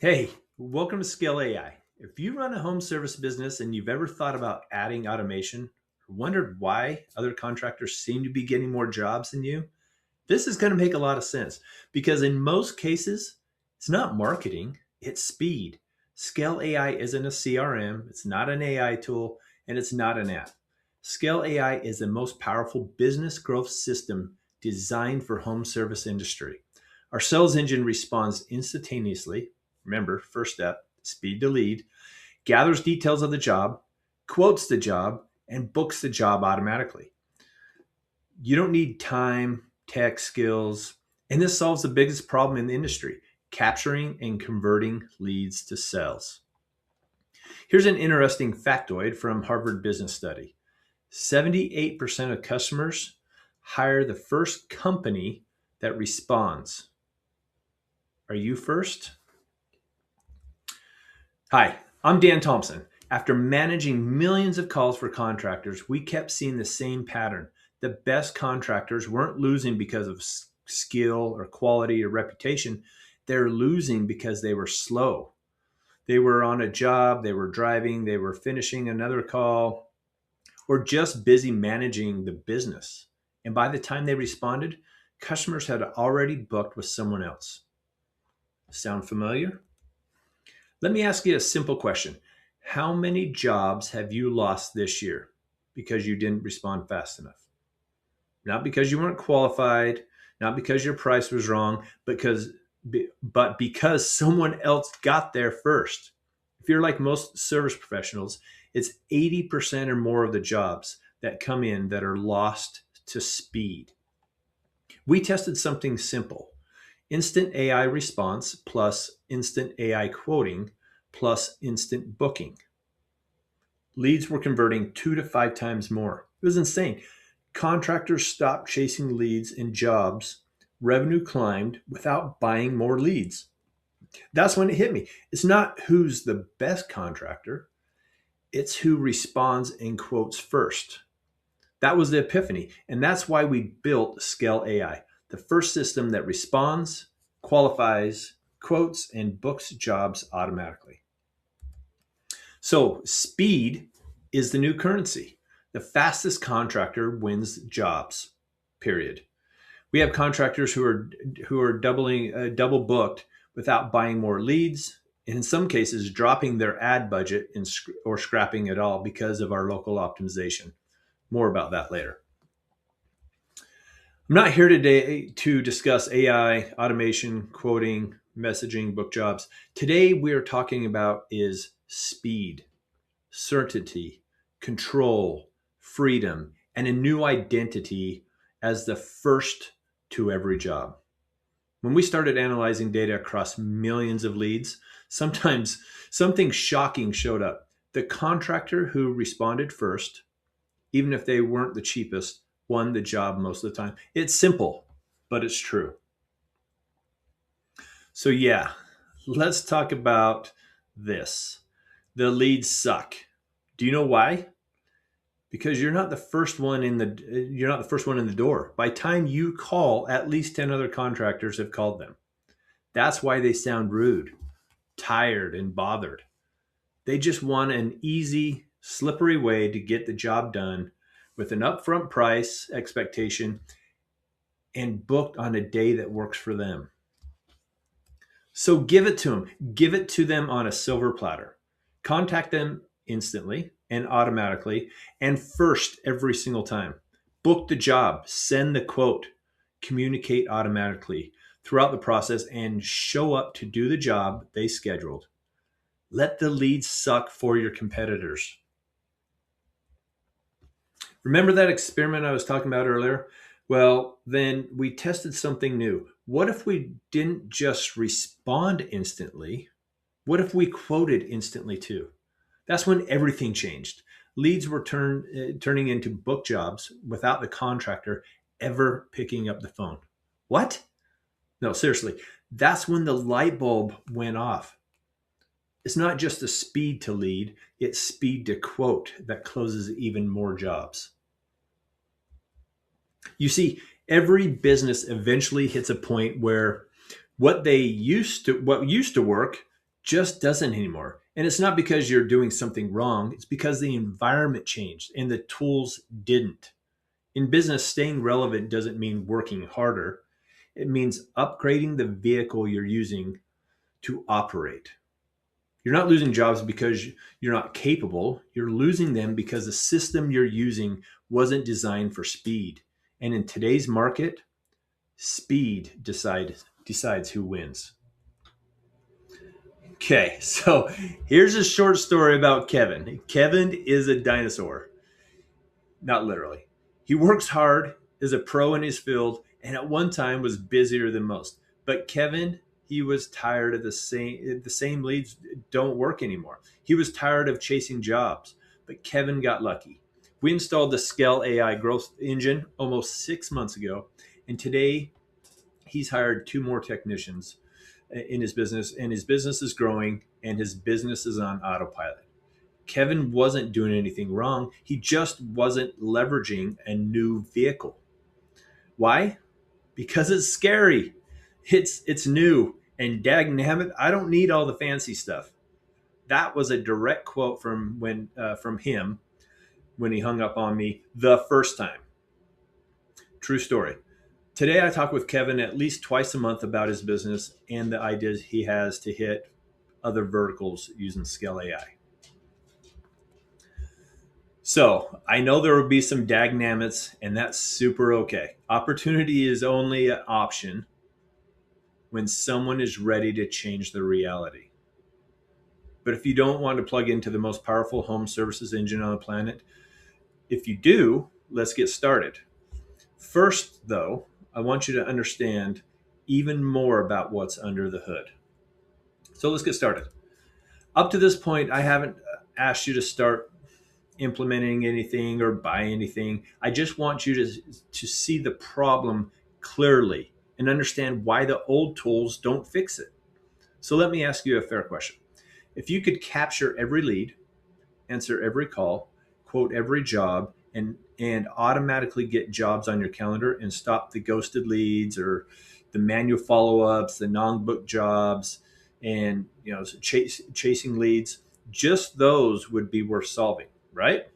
Hey, welcome to Scale AI. If you run a home service business and you've ever thought about adding automation or wondered why other contractors seem to be getting more jobs than you, this is going to make a lot of sense because in most cases, it's not marketing, it's speed. Scale AI isn't a CRM, it's not an AI tool, and it's not an app. Scale AI is the most powerful business growth system designed for home service industry. Our sales engine responds instantaneously. Remember, first step, speed to lead, gathers details of the job, quotes the job, and books the job automatically. You don't need time, tech skills, and this solves the biggest problem in the industry, capturing and converting leads to sales. Here's an interesting factoid from Harvard Business Study. 78% of customers hire the first company that responds. Are you first? Hi, I'm Dan Thompson. After managing millions of calls for contractors, we kept seeing the same pattern. The best contractors weren't losing because of skill or quality or reputation. They're losing because they were slow. They were on a job, they were driving, they were finishing another call, or just busy managing the business. And by the time they responded, customers had already booked with someone else. Sound familiar? Let me ask you a simple question. How many jobs have you lost this year because you didn't respond fast enough? Not because you weren't qualified, not because your price was wrong, but because someone else got there first. If you're like most service professionals, it's 80% or more of the jobs that come in that are lost to speed. We tested something simple. Instant AI response plus instant AI quoting plus instant booking. Leads were converting 2 to 5 times more. It was insane. Contractors stopped chasing leads and jobs. Revenue climbed without buying more leads. That's when it hit me. It's not who's the best contractor, it's who responds and quotes first. That was the epiphany. And that's why we built Scale AI, the first system that responds, qualifies, quotes, and books jobs automatically. So, speed is the new currency. The fastest contractor wins jobs, period. We have contractors who are double booked without buying more leads, and in some cases dropping their ad budget or scrapping it all because of our local optimization. More about that later. I'm not here today to discuss AI, automation, quoting, messaging, book jobs. Today we are talking about is speed, certainty, control, freedom, and a new identity as the first to every job. When we started analyzing data across millions of leads, sometimes something shocking showed up. The contractor who responded first, even if they weren't the cheapest, won the job most of the time. It's simple, but it's true. So, yeah, let's talk about this. The leads suck. Do you know why? Because you're not the first one in the door. By the time you call, at least 10 other contractors have called them. That's why they sound rude, tired, and bothered. They just want an easy, slippery way to get the job done with an upfront price expectation and booked on a day that works for them. So give it to them. Give it to them on a silver platter. Contact them instantly and automatically and first every single time. Book the job, send the quote, communicate automatically throughout the process, and show up to do the job they scheduled. Let the leads suck for your competitors. Remember that experiment I was talking about earlier? Well, then we tested something new. What if we didn't just respond instantly? What if we quoted instantly too? That's when everything changed. Leads were turning into book jobs without the contractor ever picking up the phone. What? No, seriously. That's when the light bulb went off. It's not just the speed to lead, it's speed to quote that closes even more jobs. You see, every business eventually hits a point where what used to work just doesn't anymore. And it's not because you're doing something wrong, it's because the environment changed and the tools didn't. In business, staying relevant doesn't mean working harder, it means upgrading the vehicle you're using to operate. You're not losing jobs because you're not capable. You're losing them because the system you're using wasn't designed for speed. And in today's market, speed decides who wins. Okay, so here's a short story about Kevin. Kevin is a dinosaur, not literally. He works hard, is a pro in his field, and at one time was busier than most. But Kevin, he was tired of the same leads don't work anymore. He was tired of chasing jobs. But Kevin got lucky. We installed the Scale AI growth engine almost 6 months ago, and today he's hired two more technicians in his business, and his business is growing, and his business is on autopilot. Kevin wasn't doing anything wrong. He just wasn't leveraging a new vehicle. Why? Because it's scary. It's new, and dagnabbit, I don't need all the fancy stuff. That was a direct quote from him when he hung up on me the first time. True story. Today, I talk with Kevin at least twice a month about his business and the ideas he has to hit other verticals using Scale AI. So I know there will be some dagnammits, and that's super okay. Opportunity is only an option when someone is ready to change the reality. But if you don't want to plug into the most powerful home services engine on the planet, if you do, let's get started. First, though, I want you to understand even more about what's under the hood. So let's get started. Up to this point, I haven't asked you to start implementing anything or buy anything. I just want you to see the problem clearly and understand why the old tools don't fix it. So let me ask you a fair question. If you could capture every lead, answer every call, quote every job, and automatically get jobs on your calendar and stop the ghosted leads or the manual follow-ups, the non-book jobs, and chasing leads, just those would be worth solving, right?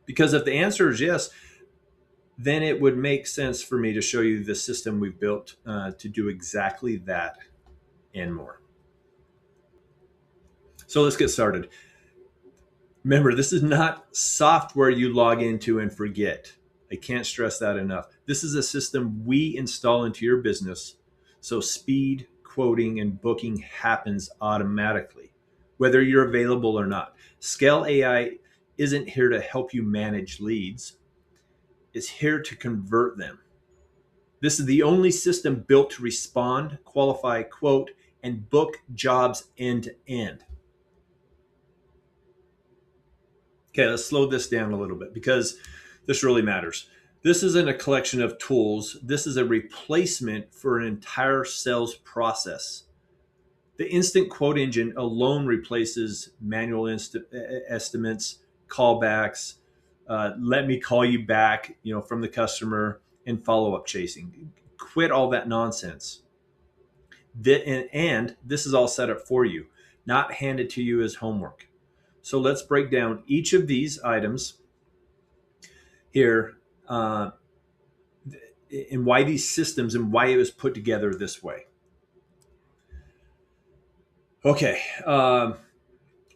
Because if the answer is yes, then it would make sense for me to show you the system we've built to do exactly that and more. So let's get started. Remember, this is not software you log into and forget. I can't stress that enough. This is a system we install into your business so speed, quoting, and booking happens automatically, whether you're available or not. Scale AI isn't here to help you manage leads, it's here to convert them. This is the only system built to respond, qualify, quote, and book jobs end to end. Okay, let's slow this down a little bit because this really matters. This isn't a collection of tools. This is a replacement for an entire sales process. The instant quote engine alone replaces manual estimates, callbacks, let me call you back, from the customer, and follow-up chasing. Quit all that nonsense. And this is all set up for you, not handed to you as homework. So let's break down each of these items here, and why these systems and why it was put together this way. Okay.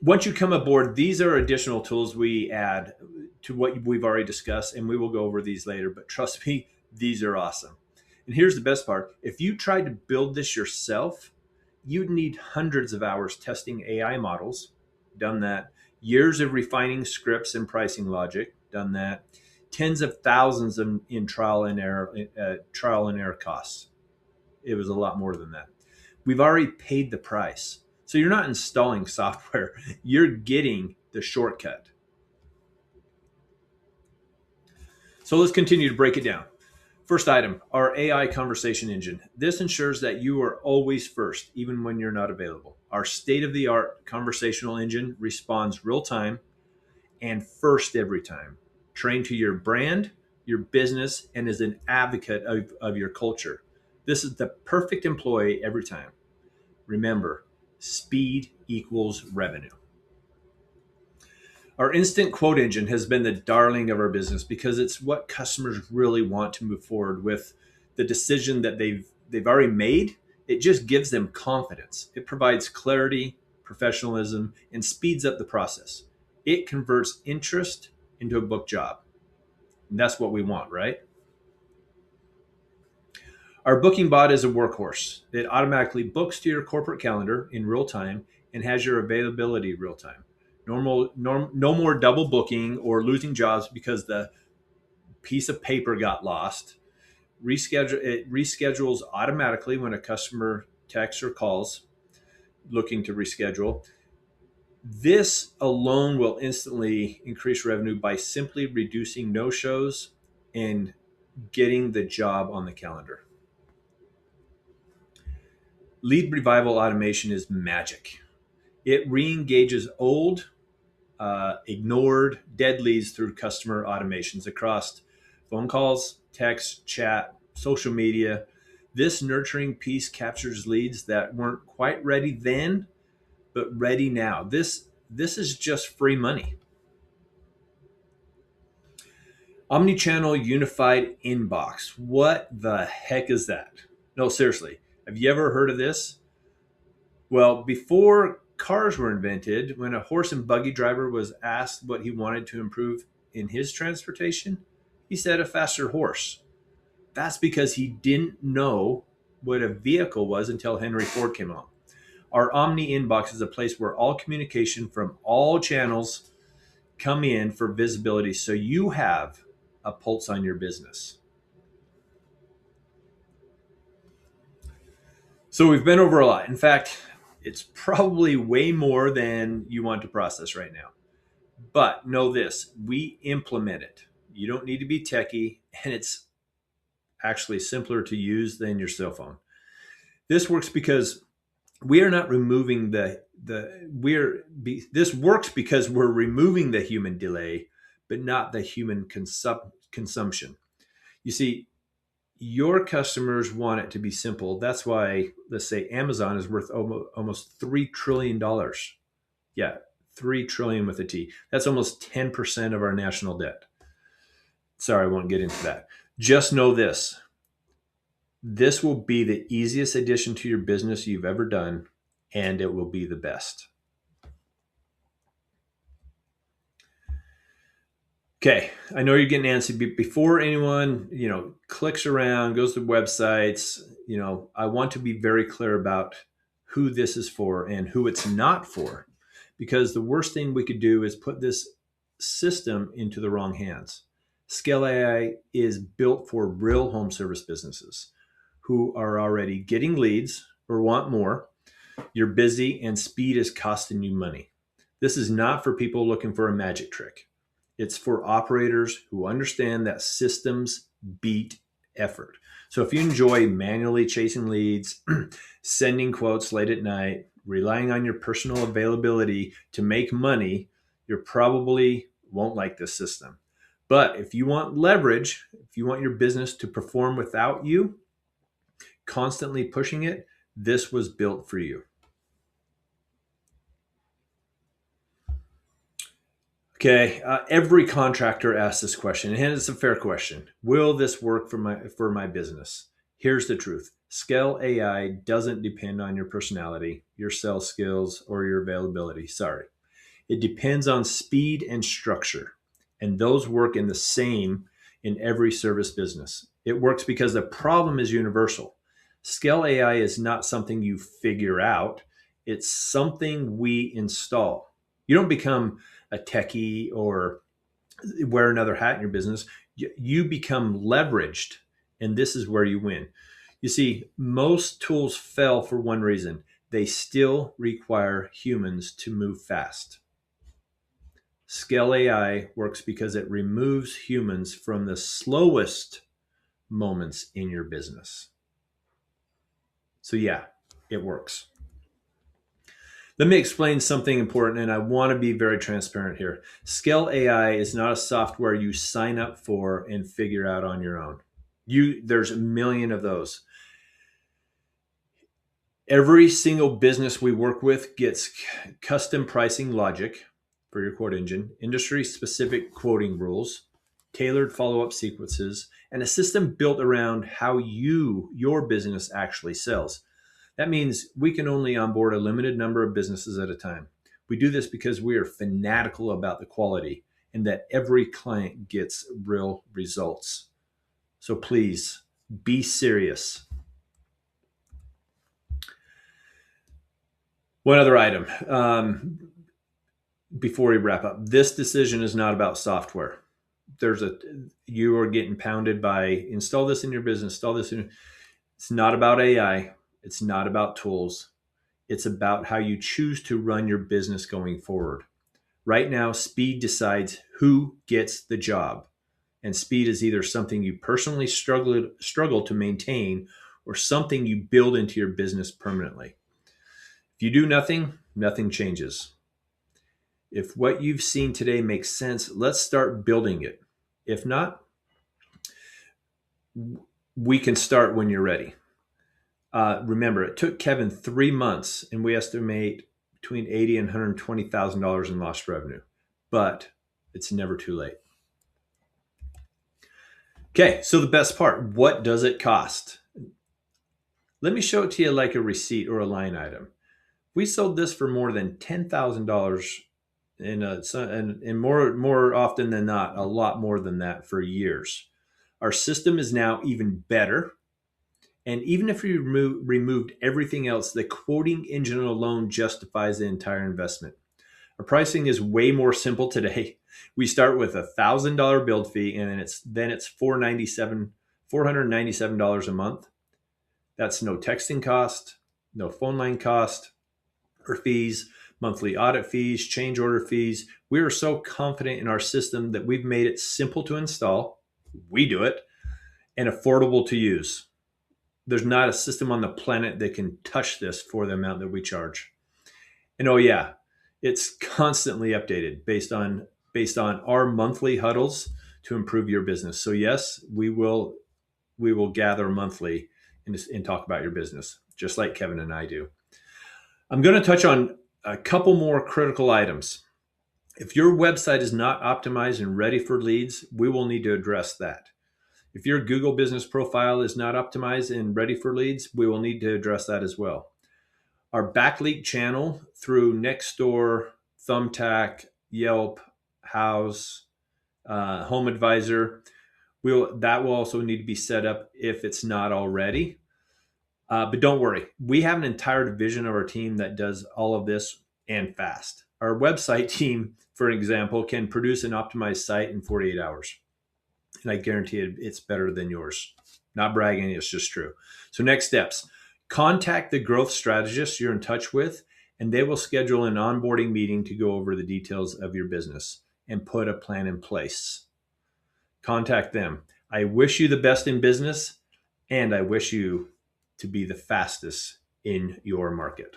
Once you come aboard, these are additional tools we add to what we've already discussed, and we will go over these later. But trust me, these are awesome. And here's the best part. If you tried to build this yourself, you'd need hundreds of hours testing AI models. Done that. Years of refining scripts and pricing logic. Done that. Tens of thousands in trial and error costs. It was a lot more than that. We've already paid the price. So you're not installing software, you're getting the shortcut. So let's continue to break it down. First item, our AI conversation engine. This ensures that you are always first, even when you're not available. Our state-of-the-art conversational engine responds real time and first every time. Trained to your brand, your business, and is an advocate of your culture. This is the perfect employee every time. Remember, Speed equals revenue. Our instant quote engine has been the darling of our business because it's what customers really want to move forward with the decision that they've already made. It just gives them confidence. It provides clarity, professionalism, and speeds up the process. It converts interest into a book job. And that's what we want, right? Our booking bot is a workhorse. It automatically books to your corporate calendar in real time and has your availability real time. No more double booking or losing jobs because the piece of paper got lost. It reschedules automatically when a customer texts or calls looking to reschedule. This alone will instantly increase revenue by simply reducing no shows and getting the job on the calendar. Lead revival automation is magic. It re-engages old, ignored, dead leads through customer automations across phone calls, text, chat, social media. This nurturing piece captures leads that weren't quite ready then, but ready now. This is just free money. Omnichannel unified inbox. What the heck is that? No, seriously. Have you ever heard of this? Well, before cars were invented, when a horse and buggy driver was asked what he wanted to improve in his transportation, he said a faster horse. That's because he didn't know what a vehicle was until Henry Ford came along. Our Omni inbox is a place where all communication from all channels come in for visibility so you have a pulse on your business. So we've been over a lot. In fact, it's probably way more than you want to process right now. But know this, we implement it. You don't need to be techie, and it's actually simpler to use than your cell phone. This works because we are not removing this works because we're removing the human delay, but not the human consumption. You see, your customers want it to be simple. That's why, let's say, Amazon is worth almost $3 trillion. Yeah, 3 trillion with a T. That's almost 10% of our national debt. Sorry, I won't get into that. Just know this. This will be the easiest addition to your business you've ever done, and it will be the best. Okay, I know you're getting antsy. Before anyone, clicks around, goes to websites, I want to be very clear about who this is for and who it's not for. Because the worst thing we could do is put this system into the wrong hands. Scale AI is built for real home service businesses who are already getting leads or want more. You're busy and speed is costing you money. This is not for people looking for a magic trick. It's for operators who understand that systems beat effort. So if you enjoy manually chasing leads, sending quotes late at night, relying on your personal availability to make money, you probably won't like this system. But if you want leverage, if you want your business to perform without you constantly pushing it, this was built for you. Okay, every contractor asks this question, and it's a fair question. Will this work for my business? Here's the truth. Scale AI doesn't depend on your personality, your sales skills, or your availability. Sorry. It depends on speed and structure, and those work in the same in every service business. It works because the problem is universal. Scale AI is not something you figure out. It's something we install. You don't become a techie or wear another hat in your business. You become leveraged, and this is where you win. You see, most tools fail for one reason. They still require humans to move fast. Scale AI works because it removes humans from the slowest moments in your business. So yeah, it works. Let me explain something important, and I want to be very transparent here. Scale AI is not a software you sign up for and figure out on your own. There's a million of those. Every single business we work with gets custom pricing logic for your quote engine, industry specific quoting rules, tailored follow up sequences, and a system built around how your business actually sells. That means we can only onboard a limited number of businesses at a time. We do this because we are fanatical about the quality and that every client gets real results. So please be serious. One other item before we wrap up. This decision is not about software. You are getting pounded by install this in your business, install this in. It's not about AI. It's not about tools. It's about how you choose to run your business going forward. Right now, speed decides who gets the job. And speed is either something you personally struggle to maintain or something you build into your business permanently. If you do nothing, nothing changes. If what you've seen today makes sense, let's start building it. If not, we can start when you're ready. Remember, it took Kevin 3 months, and we estimate between $80,000 and $120,000 in lost revenue. But it's never too late. Okay, so the best part, what does it cost? Let me show it to you like a receipt or a line item. We sold this for more than $10,000 and more often than not, a lot more than that for years. Our system is now even better. And even if you removed everything else, the quoting engine alone justifies the entire investment. Our pricing is way more simple today. We start with $1,000 build fee, and then it's $497 a month. That's no texting cost, no phone line cost or fees, monthly audit fees, change order fees. We are so confident in our system that we've made it simple to install. We do it, and affordable to use. There's not a system on the planet that can touch this for the amount that we charge. And oh yeah, it's constantly updated based on our monthly huddles to improve your business. So yes, we will gather monthly and talk about your business, just like Kevin and I do. I'm going to touch on a couple more critical items. If your website is not optimized and ready for leads, we will need to address that. If your Google business profile is not optimized and ready for leads, we will need to address that as well. Our backlink channel through Nextdoor, Thumbtack, Yelp, House, Home Advisor, that will also need to be set up if it's not already. But don't worry, we have an entire division of our team that does all of this and fast. Our website team, for example, can produce an optimized site in 48 hours. And I guarantee it's better than yours. Not bragging, it's just true. So next steps, contact the growth strategist you're in touch with, and they will schedule an onboarding meeting to go over the details of your business and put a plan in place. Contact them. I wish you the best in business, and I wish you to be the fastest in your market.